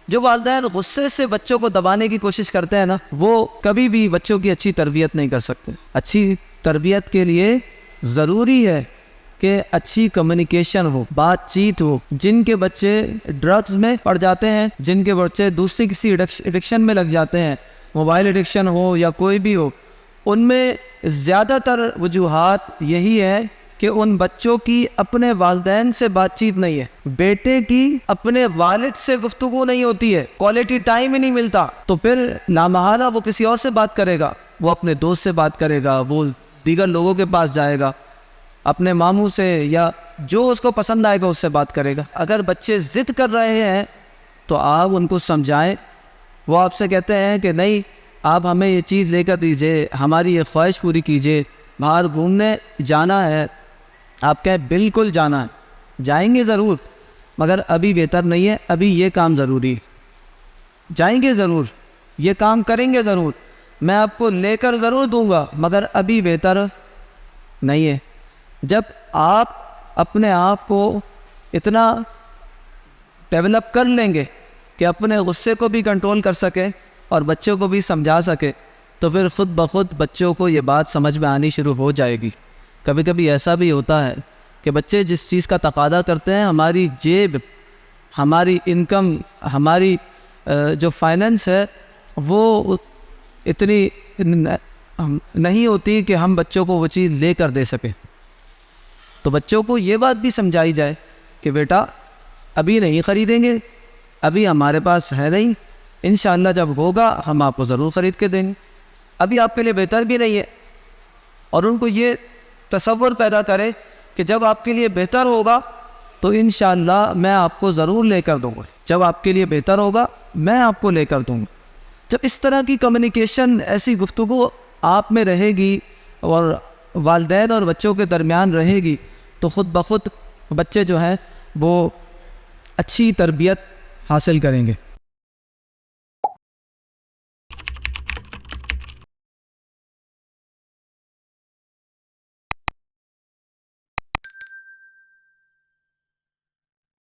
جو والدین غصے سے بچوں کو دبانے کی کوشش کرتے ہیں نا، وہ کبھی بھی بچوں کی اچھی تربیت نہیں کر سکتے۔ اچھی تربیت کے لیے ضروری ہے کہ اچھی کمیونیکیشن ہو، بات چیت ہو۔ جن کے بچے ڈرگز میں پڑ جاتے ہیں، جن کے بچے دوسری کسی ایڈکشن میں لگ جاتے ہیں، موبائل ایڈکشن ہو یا کوئی بھی ہو، ان میں زیادہ تر وجوہات یہی ہے کہ ان بچوں کی اپنے والدین سے بات چیت نہیں ہے، بیٹے کی اپنے والد سے گفتگو نہیں ہوتی ہے، کوالٹی ٹائم ہی نہیں ملتا، تو پھر لامحالہ وہ کسی اور سے بات کرے گا، وہ اپنے دوست سے بات کرے گا، وہ دیگر لوگوں کے پاس جائے گا، اپنے ماموں سے یا جو اس کو پسند آئے گا اس سے بات کرے گا۔ اگر بچے ضد کر رہے ہیں تو آپ ان کو سمجھائیں۔ وہ آپ سے کہتے ہیں کہ نہیں، آپ ہمیں یہ چیز لے کر دیجئے، ہماری یہ خواہش پوری کیجئے، باہر گھومنے جانا ہے، آپ کہیں بالکل جانا ہے، جائیں گے ضرور، مگر ابھی بہتر نہیں ہے، ابھی یہ کام ضروری ہے، جائیں گے ضرور، یہ کام کریں گے ضرور، میں آپ کو لے کر ضرور دوں گا، مگر ابھی بہتر نہیں ہے۔ جب آپ اپنے آپ کو اتنا ڈیولپ کر لیں گے کہ اپنے غصے کو بھی کنٹرول کر سکے اور بچوں کو بھی سمجھا سکے، تو پھر خود بخود بچوں کو یہ بات سمجھ میں آنی شروع ہو جائے گی۔ کبھی کبھی ایسا بھی ہوتا ہے کہ بچے جس چیز کا تقاضا کرتے ہیں، ہماری جیب، ہماری انکم، ہماری جو فائننس ہے وہ اتنی نہیں ہوتی کہ ہم بچوں کو وہ چیز لے کر دے سکیں۔ تو بچوں کو یہ بات بھی سمجھائی جائے کہ بیٹا ابھی نہیں خریدیں گے، ابھی ہمارے پاس ہے نہیں، انشاءاللہ جب ہوگا ہم آپ کو ضرور خرید کے دیں گے، ابھی آپ کے لیے بہتر بھی نہیں ہے۔ اور ان کو یہ تصور پیدا کرے کہ جب آپ کے لیے بہتر ہوگا تو انشاءاللہ میں آپ کو ضرور لے کر دوں گا، جب آپ کے لیے بہتر ہوگا میں آپ کو لے کر دوں گا۔ جب اس طرح کی کمیونیکیشن، ایسی گفتگو آپ میں رہے گی اور والدین اور بچوں کے درمیان رہے گی، تو خود بخود بچے جو ہیں وہ اچھی تربیت حاصل کریں گے۔